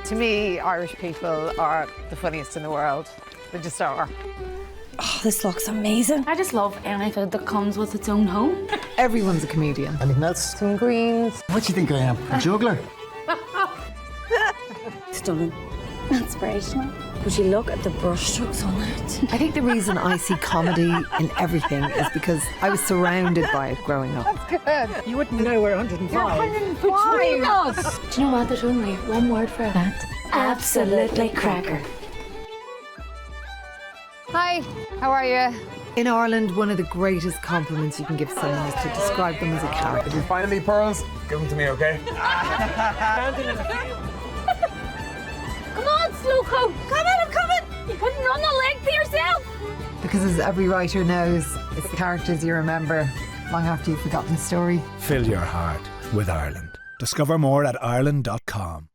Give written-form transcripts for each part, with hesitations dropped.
To me, Irish people are the funniest in the world. They just are. Oh, this looks amazing. I just love any food that comes with its own home. Everyone's a comedian. Anything else? Some greens. What do you think I am? A juggler? Stunning. Inspirational. Would you look at the brushstrokes on that? I think the reason I see comedy in everything is because I was surrounded by it growing up. That's good. You wouldn't know we're 105. You're 105. Do you know what? There's only one word for that. Absolutely cracker. Hi, how are you? In Ireland, one of the greatest compliments you can give someone is to describe them as a character. If you find any pearls, give them to me, okay? Come on, Slowco. Come in, I'm coming. You couldn't run the length to yourself. Because as every writer knows, it's the characters you remember long after you've forgotten the story. Fill your heart with Ireland. Discover more at ireland.com.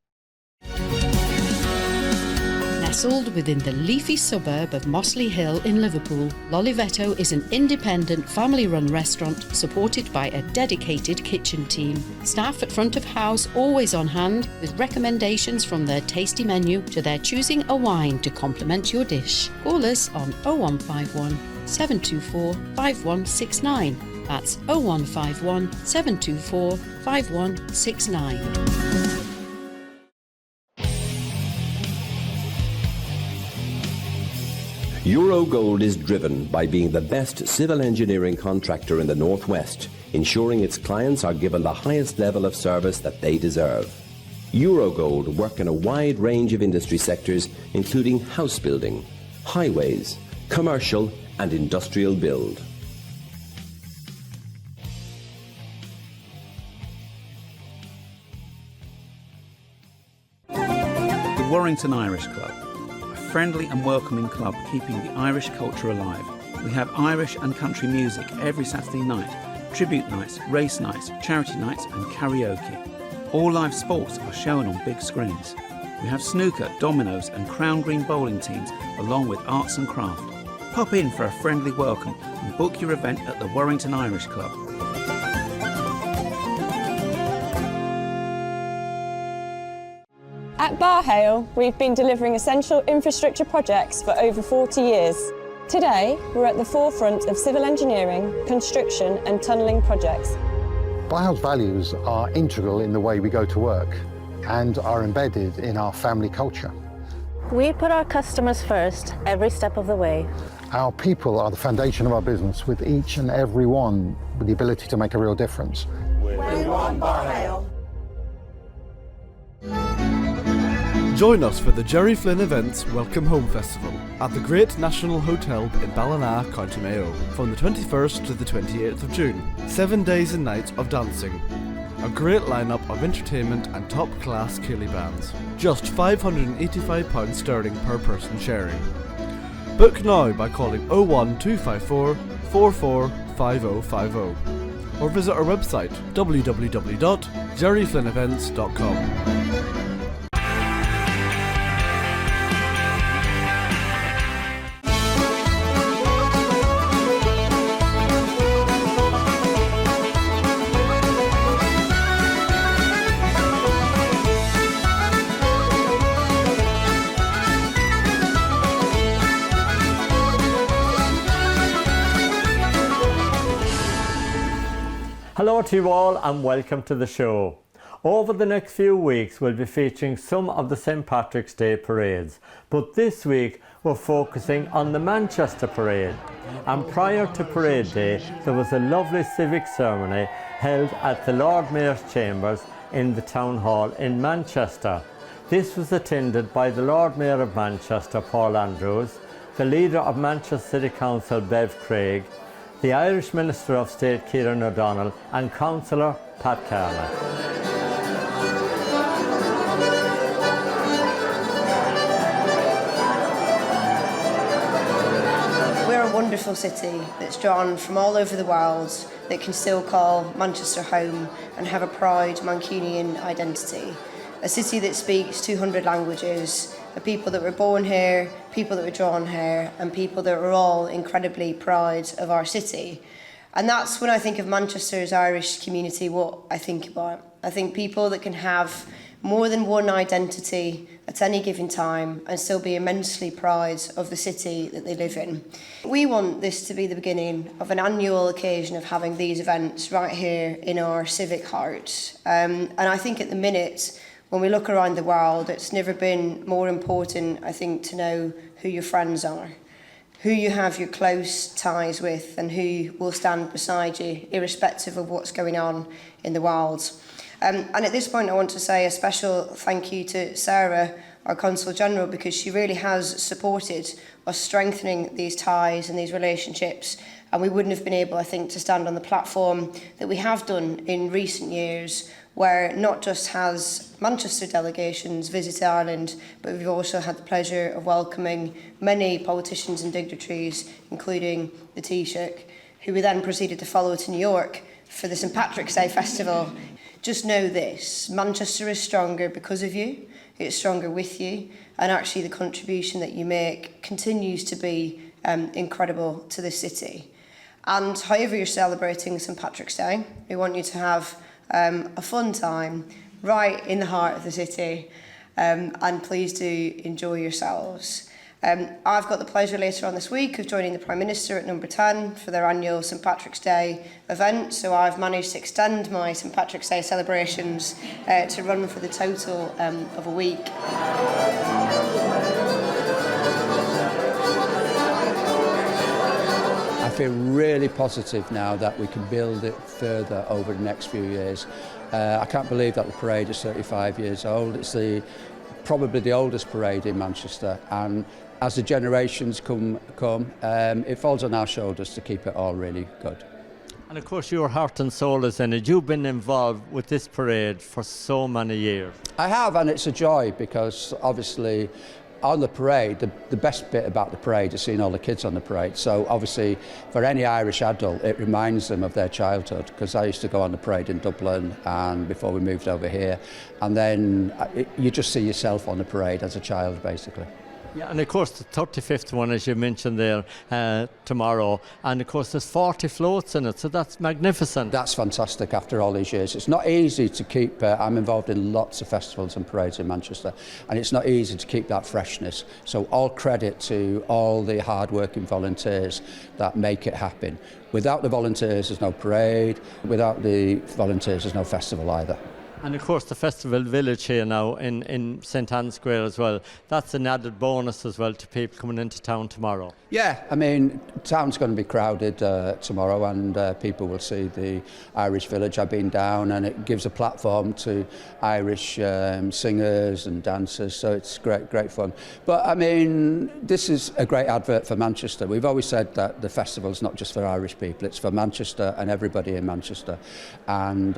Nestled within the leafy suburb of Mossley Hill in Liverpool, L'Olivetto is an independent family-run restaurant supported by a dedicated kitchen team. Staff at front of house always on hand with recommendations from their tasty menu to their choosing a wine to complement your dish. Call us on 0151 724 5169. That's 0151 724 5169. Eurogold is driven by being the best civil engineering contractor in the Northwest, ensuring its clients are given the highest level of service that they deserve. Eurogold work in a wide range of industry sectors, including house building, highways, commercial and industrial build. The Warrington Irish Club. Friendly and welcoming club keeping the Irish culture alive. We have Irish and country music every Saturday night, tribute nights, race nights, charity nights and karaoke. All live sports are shown on big screens. We have snooker, dominoes and crown green bowling teams along with arts and craft. Pop in for a friendly welcome and book your event at the Warrington Irish Club. At Barhale, we've been delivering essential infrastructure projects for over 40 years. Today, we're at the forefront of civil engineering, construction and tunnelling projects. Barhale's values are integral in the way we go to work and are embedded in our family culture. We put our customers first every step of the way. Our people are the foundation of our business, with each and every one with the ability to make a real difference. We want Barhale. Join us for the Jerry Flynn Events Welcome Home Festival at the Great National Hotel in Ballina, County Mayo, from the 21st to the 28th of June. 7 days and nights of dancing. A great lineup of entertainment and top-class ceilidh bands. Just £585 sterling per person sharing. Book now by calling 01254 445050 or visit our website www.jerryflynnevents.com. Hello to you all and welcome to the show. Over the next few weeks we'll be featuring some of the St. Patrick's Day parades, but this week we're focusing on the Manchester parade. And prior to parade day there was a lovely civic ceremony held at the Lord Mayor's Chambers in the Town Hall in Manchester. This was attended by the Lord Mayor of Manchester, Paul Andrews, the leader of Manchester City Council, Bev Craig, the Irish Minister of State, Kieran O'Donnell, and Councillor Pat Carney. We're a wonderful city that's drawn from all over the world that can still call Manchester home and have a proud Mancunian identity. A city that speaks 200 languages, the people that were born here, people that were drawn here, and people that are all incredibly proud of our city. And that's when I think of Manchester's Irish community, what I think about. I think people that can have more than one identity at any given time and still be immensely proud of the city that they live in. We want this to be the beginning of an annual occasion of having these events right here in our civic heart. And I think at the minute, when we look around the world, it's never been more important, I think, to know who your friends are, who you have your close ties with, and who will stand beside you, irrespective of what's going on in the world. And at this point, I want to say a special thank you to Sarah, our Consul General, because she really has supported us strengthening these ties and these relationships. And we wouldn't have been able, I think, to stand on the platform that we have done in recent years, where not just has Manchester delegations visited Ireland, but we've also had the pleasure of welcoming many politicians and dignitaries, including the Taoiseach, who we then proceeded to follow to New York for the St Patrick's Day Festival. Just know this, Manchester is stronger because of you, it's stronger with you, and actually the contribution that you make continues to be incredible to the city. And however you're celebrating St Patrick's Day, we want you to have a fun time right in the heart of the city, and please do enjoy yourselves. I've got the pleasure later on this week of joining the Prime Minister at Number 10 for their annual St Patrick's Day event, so I've managed to extend my St Patrick's Day celebrations to run for the total of a week. I feel really positive now that we can build it further over the next few years. I can't believe that the parade is 35 years old. It's probably the oldest parade in Manchester, and as the generations come, it falls on our shoulders to keep it all really good. And of course your heart and soul is in it. You've been involved with this parade for so many years. I have, and it's a joy because obviously on the parade, the best bit about the parade is seeing all the kids on the parade. So obviously for any Irish adult, it reminds them of their childhood, because I used to go on the parade in Dublin and before we moved over here, and then you just see yourself on the parade as a child basically. Yeah, and of course the 35th one, as you mentioned there, tomorrow, and of course there's 40 floats in it, so that's magnificent. That's fantastic after all these years. It's not easy to keep, I'm involved in lots of festivals and parades in Manchester, and it's not easy to keep that freshness, so all credit to all the hard-working volunteers that make it happen. Without the volunteers there's no parade, without the volunteers there's no festival either. And of course the festival village here now in St Anne's Square as well, that's an added bonus as well to people coming into town tomorrow. Yeah, I mean, town's going to be crowded tomorrow, and people will see the Irish village. I've been down, and it gives a platform to Irish singers and dancers, so it's great fun. But I mean, this is a great advert for Manchester. We've always said that the festival's not just for Irish people, it's for Manchester and everybody in Manchester, and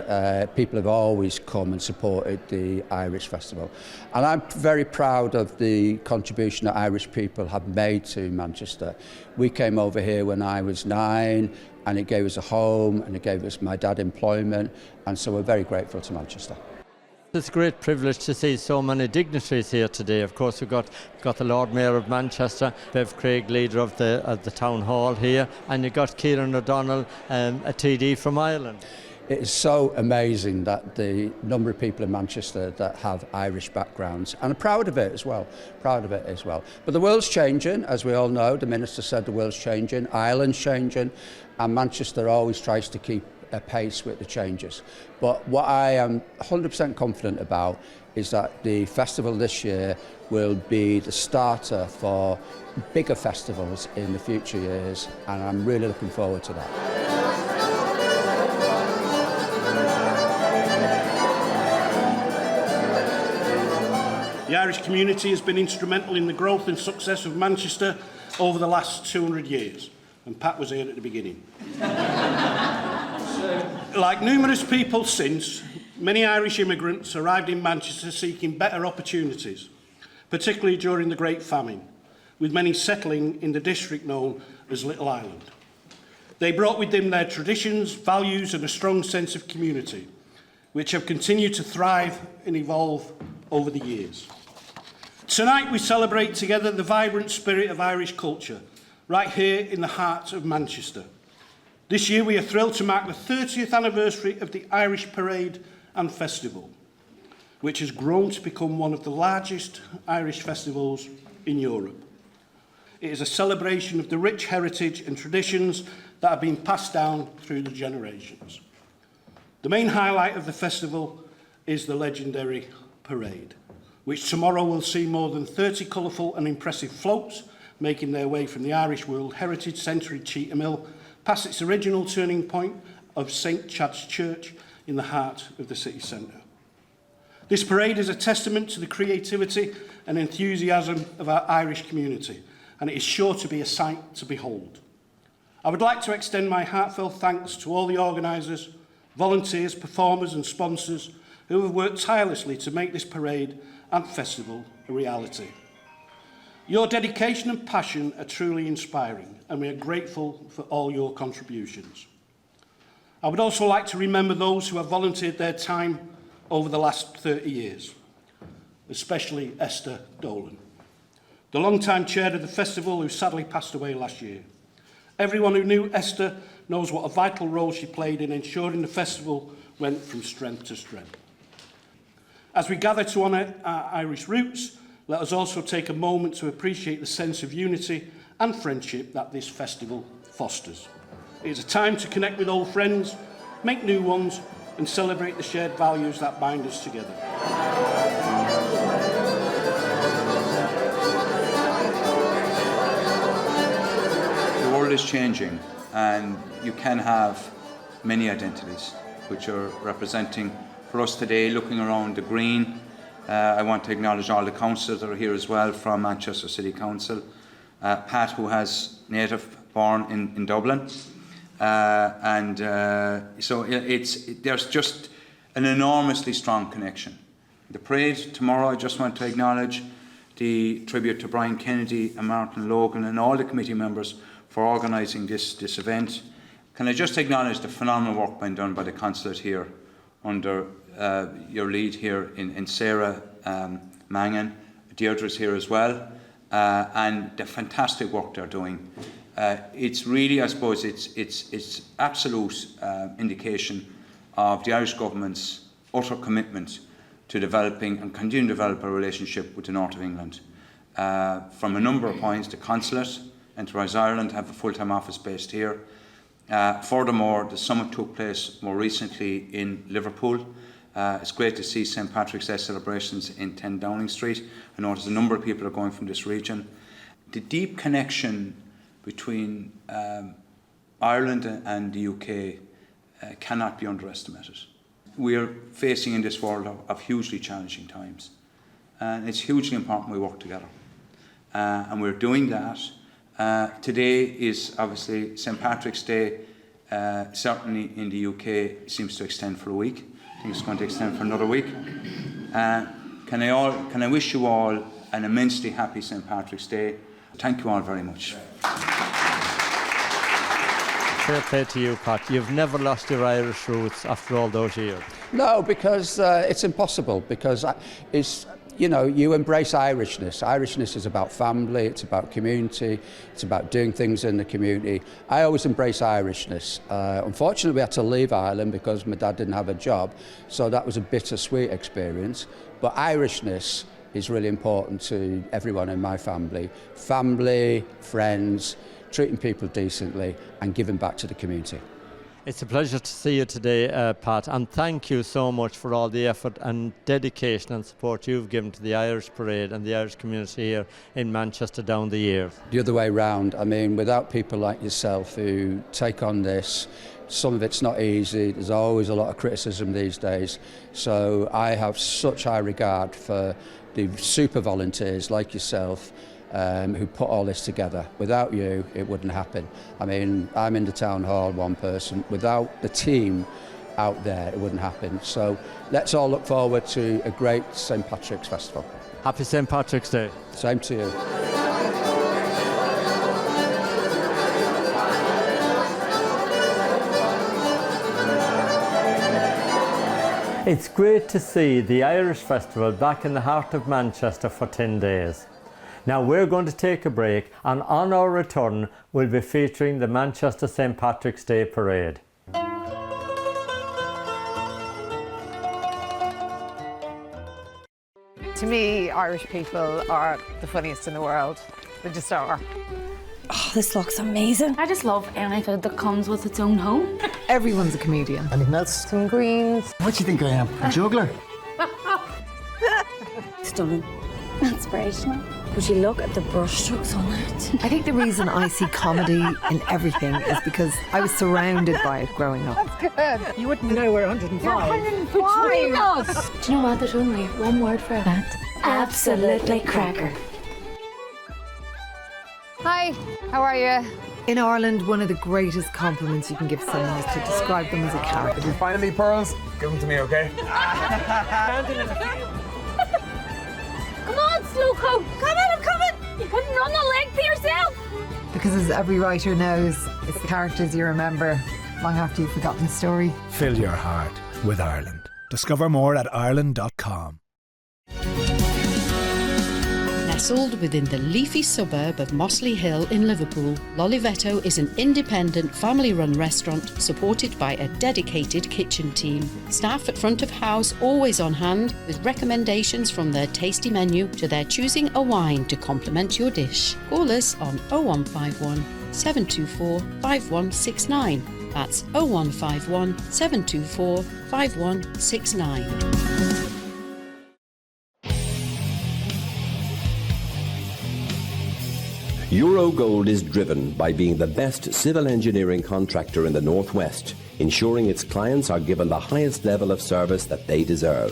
people have always come and supported the Irish Festival. And I'm very proud of the contribution that Irish people have made to Manchester. We came over here when I was 9, and it gave us a home, and it gave us my dad employment, and so we're very grateful to Manchester. It's a great privilege to see so many dignitaries here today. Of course, we've got the Lord Mayor of Manchester, Bev Craig, leader of the Town Hall here, and you've got Kieran O'Donnell, a TD from Ireland. It is so amazing that the number of people in Manchester that have Irish backgrounds, and I'm proud of it as well, But the world's changing, as we all know. The Minister said the world's changing, Ireland's changing, and Manchester always tries to keep a pace with the changes. But what I am 100% confident about is that the festival this year will be the starter for bigger festivals in the future years, and I'm really looking forward to that. The Irish community has been instrumental in the growth and success of Manchester over the last 200 years, and Pat was here at the beginning. Like numerous people since, many Irish immigrants arrived in Manchester seeking better opportunities, particularly during the Great Famine, with many settling in the district known as Little Ireland. They brought with them their traditions, values and a strong sense of community, which have continued to thrive and evolve over the years. Tonight we celebrate together the vibrant spirit of Irish culture, right here in the heart of Manchester. This year we are thrilled to mark the 30th anniversary of the Irish Parade and Festival. which has grown to become one of the largest Irish festivals in Europe. It is a celebration of the rich heritage and traditions that have been passed down through the generations. The main highlight of the festival is the legendary parade, which tomorrow will see more than 30 colourful and impressive floats making their way from the Irish World Heritage Centre in Cheetham Hill past its original turning point of St Chad's Church in the heart of the city centre. This parade is a testament to the creativity and enthusiasm of our Irish community, and it is sure to be a sight to behold. I would like to extend my heartfelt thanks to all the organisers, volunteers, performers and sponsors who have worked tirelessly to make this parade and festival a reality. Your dedication and passion are truly inspiring, and we are grateful for all your contributions. I would also like to remember those who have volunteered their time over the last 30 years, especially Esther Dolan, the long-time chair of the festival who sadly passed away last year. Everyone who knew Esther knows what a vital role she played in ensuring the festival went from strength to strength. As we gather to honour our Irish roots, let us also take a moment to appreciate the sense of unity and friendship that this festival fosters. It is a time to connect with old friends, make new ones, and celebrate the shared values that bind us together. The world is changing, and you can have many identities which are representing for us today. Looking around the green, I want to acknowledge all the councillors that are here as well from Manchester City Council. Pat, who has native born in Dublin, so there's just an enormously strong connection. The parade tomorrow, I just want to acknowledge the tribute to Brian Kennedy and Martin Logan and all the committee members for organising this event. Can I just acknowledge the phenomenal work being done by the consulate here under your lead here in Sarah Mangan. Deirdre's here as well, and the fantastic work they're doing. It's really, I suppose, it's absolute indication of the Irish government's utter commitment to developing and continue to develop a relationship with the north of England. From a number of points, the consulate, Enterprise Ireland, have a full-time office based here. Furthermore, the summit took place more recently in Liverpool. It's great to see St Patrick's Day celebrations in 10 Downing Street. I notice a number of people are going from this region. The deep connection between Ireland and the UK cannot be underestimated. We are facing in this world of hugely challenging times, and it's hugely important we work together. And we're doing that. Today is obviously St Patrick's Day. Certainly in the UK seems to extend for a week. I think it's going to extend for another week. Can I wish you all an immensely happy St Patrick's Day. Thank you all very much. Fair play to you, Pat. You've never lost your Irish roots after all those years. No, because it's impossible, because it's, you know, you embrace Irishness. Irishness is about family, it's about community, it's about doing things in the community. I always embrace Irishness. Unfortunately, we had to leave Ireland because my dad didn't have a job, so that was a bittersweet experience. But Irishness is really important to everyone in my family. Family, friends, treating people decently and giving back to the community. It's a pleasure to see you today, Pat, and thank you so much for all the effort and dedication and support you've given to the Irish Parade and the Irish community here in Manchester down the years. The other way round, I mean, without people like yourself who take on this, some of it's not easy, there's always a lot of criticism these days, so I have such high regard for the super volunteers like yourself who put all this together. Without you, it wouldn't happen. I mean, I'm in the town hall, one person. Without the team out there, it wouldn't happen. So let's all look forward to a great St Patrick's Festival. Happy St Patrick's Day. Same to you. It's great to see the Irish Festival back in the heart of Manchester for 10 days. Now we're going to take a break, and on our return we'll be featuring the Manchester St Patrick's Day Parade. To me, Irish people are the funniest in the world. They just are. Oh, this looks amazing. I just love any food that comes with its own home. Everyone's a comedian. Anything else? Some greens. What do you think I am? A juggler? Stunning. Inspirational. Would you look at the brushstrokes on it? I think the reason I see comedy in everything is because I was surrounded by it growing up. That's good. You wouldn't know we're 105. You're 105. Do you know what? There's only one word for that. Absolutely cracker. Hi, how are you? In Ireland, one of the greatest compliments you can give someone is to describe them as a character. If you find any pearls, give them to me, okay? Come on, Slowcoat. Come in, I'm coming. You couldn't run the length to yourself. Because as every writer knows, it's the characters you remember long after you've forgotten the story. Fill your heart with Ireland. Discover more at Ireland.com. Nestled within the leafy suburb of Mossley Hill in Liverpool, L'Olivetto is an independent family-run restaurant supported by a dedicated kitchen team. Staff at front of house always on hand with recommendations from their tasty menu to their choosing a wine to complement your dish. Call us on 0151 724 5169. That's 0151 724 5169. Eurogold is driven by being the best civil engineering contractor in the Northwest, ensuring its clients are given the highest level of service that they deserve.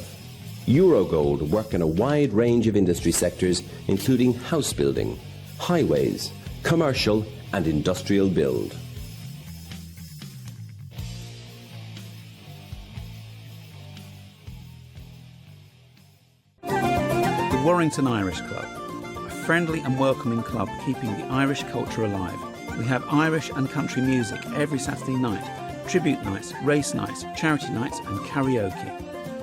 Eurogold work in a wide range of industry sectors, including house building, highways, commercial and industrial build. The Warrington Irish Club, a friendly and welcoming club keeping the Irish culture alive. We have Irish and country music every Saturday night, tribute nights, race nights, charity nights and karaoke.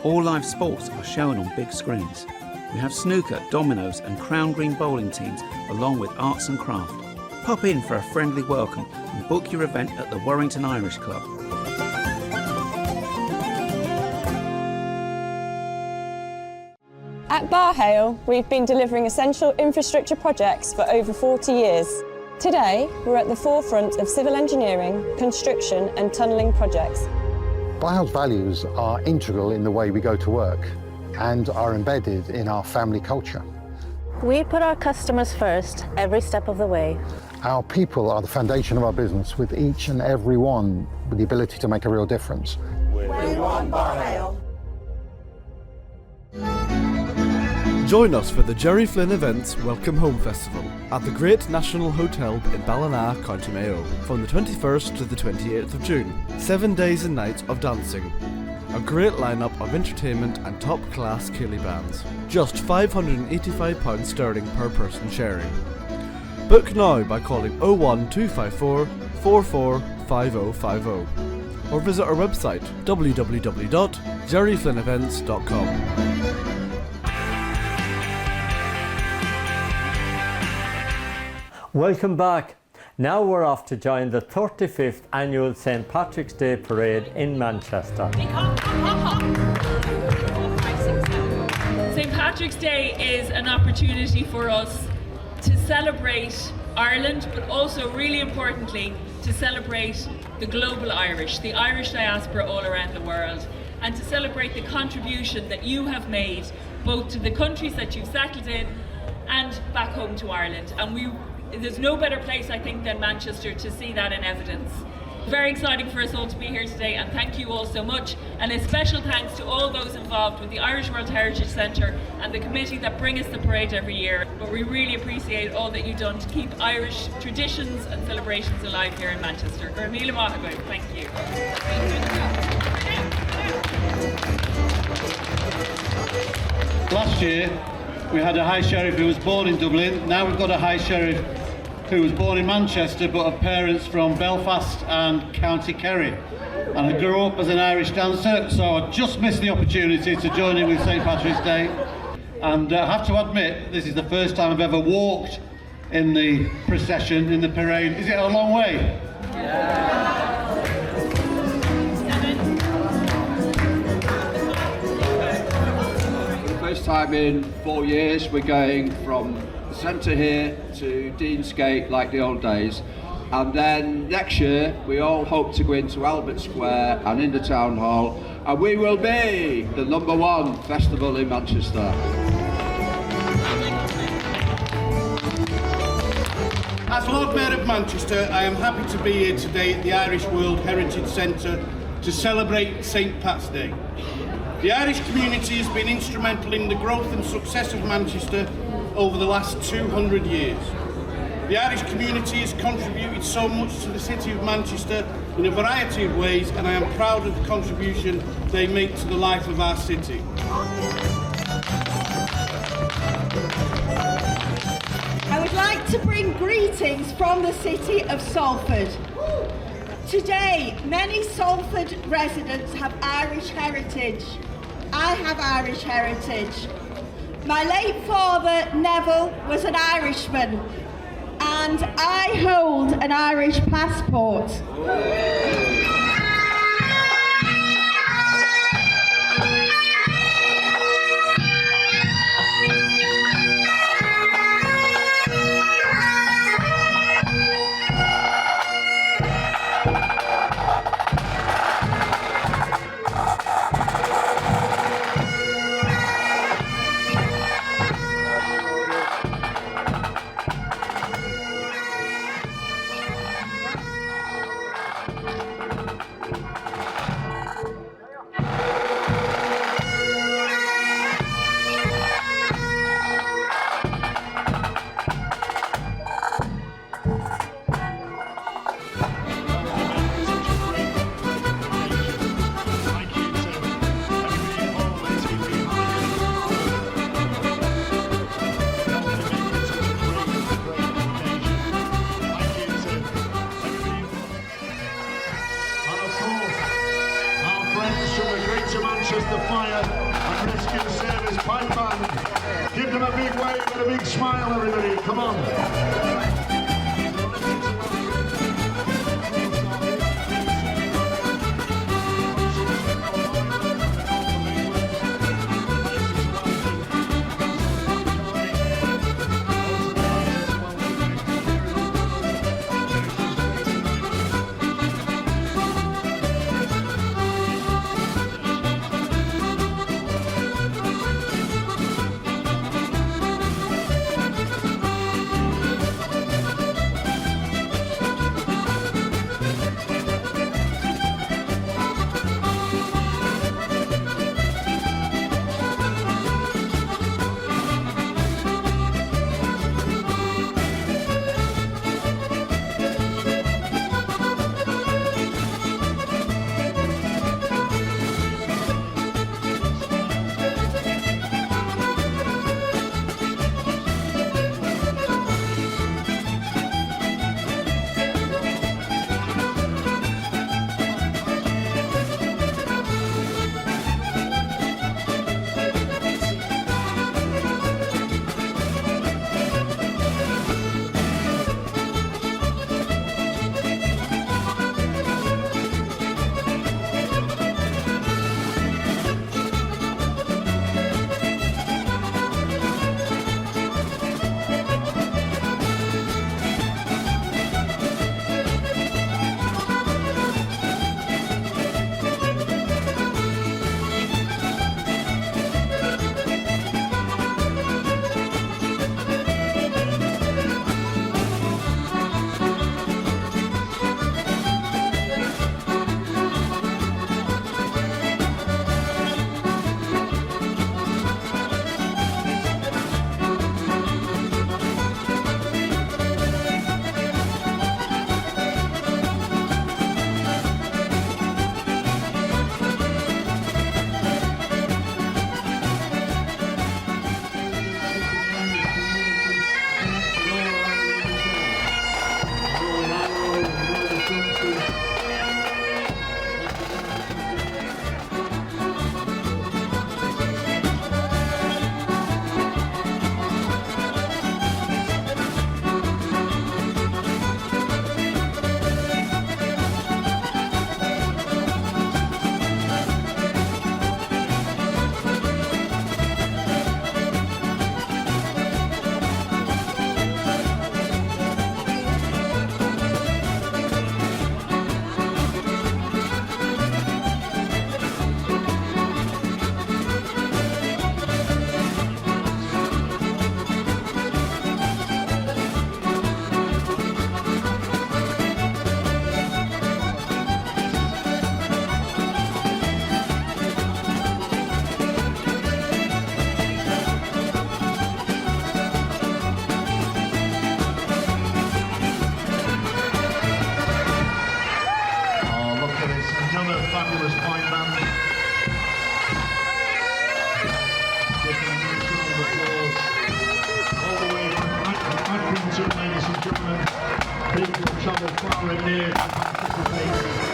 All live sports are shown on big screens. We have snooker, dominoes and crown green bowling teams along with arts and craft. Pop in for a friendly welcome and book your event at the Warrington Irish Club. At Barhale, we've been delivering essential infrastructure projects for over 40 years. Today, we're at the forefront of civil engineering, construction and tunnelling projects. Barhale's values are integral in the way we go to work and are embedded in our family culture. We put our customers first every step of the way. Our people are the foundation of our business, with each and every one with the ability to make a real difference. We want Barhale. Join us for the Jerry Flynn Events Welcome Home Festival at the Great National Hotel in Ballina, County Mayo, from the 21st to the 28th of June. 7 days and nights of dancing. A great lineup of entertainment and top-class ceilidh bands. Just £585 sterling per person sharing. Book now by calling 01254 445050 or visit our website www.jerryflynnevents.com. Welcome back. Now we're off to join the 35th annual St. Patrick's Day Parade in Manchester. St. Patrick's Day is an opportunity for us to celebrate Ireland, but also really importantly to celebrate the global Irish, the Irish diaspora all around the world, and to celebrate the contribution that you have made both to the countries that you've settled in and back home to Ireland. And there's no better place, I think, than Manchester to see that in evidence. Very exciting for us all to be here today, and thank you all so much. And a special thanks to all those involved with the Irish World Heritage Centre and the committee that bring us the parade every year. But we really appreciate all that you've done to keep Irish traditions and celebrations alive here in Manchester. Thank you. Last year, we had a High Sheriff who was born in Dublin. Now we've got a High Sheriff who was born in Manchester but of parents from Belfast and County Kerry. And I grew up as an Irish dancer, so I just missed the opportunity to join in with St. Patrick's Day. And I have to admit, this is the first time I've ever walked in the procession, in the parade. Is it a long way? time in 4 years, we're going from the centre here to Deansgate like the old days. And then next year, we all hope to go into Albert Square and into Town Hall, and we will be the #1 festival in Manchester. As Lord Mayor of Manchester, I am happy to be here today at the Irish World Heritage Centre to celebrate St Pat's Day. The Irish community has been instrumental in the growth and success of Manchester over the last 200 years. The Irish community has contributed so much to the city of Manchester in a variety of ways, and I am proud of the contribution they make to the life of our city. I would like to bring greetings from the city of Salford. Today, many Salford residents have Irish heritage. I have Irish heritage. My late father, Neville, was an Irishman, and I hold an Irish passport. Manchester Fire and Rescue Service Pipe Band. Give them a big wave and a big smile, everybody. Come on. for a near participation.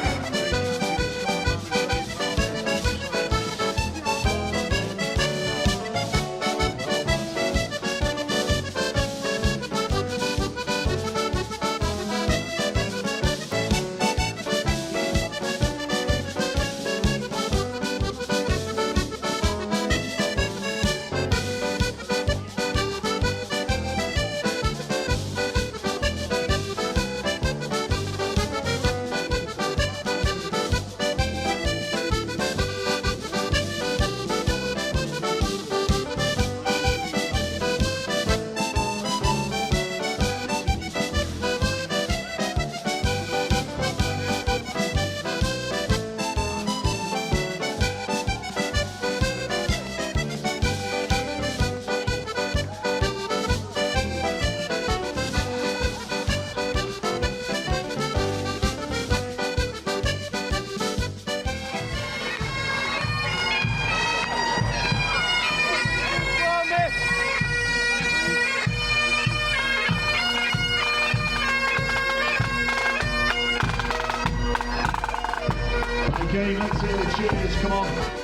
Okay, let's hear the cheers, come on.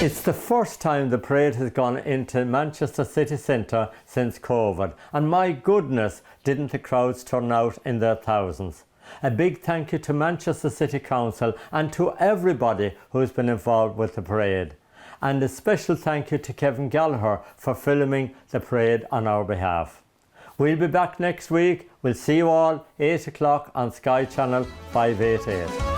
It's the first time the parade has gone into Manchester city centre since COVID, and my goodness, didn't the crowds turn out in their thousands. A big thank you to Manchester City Council and to everybody who's been involved with the parade. And a special thank you to Kevin Gallagher for filming the parade on our behalf. We'll be back next week. We'll see you all 8 o'clock on Sky Channel 588.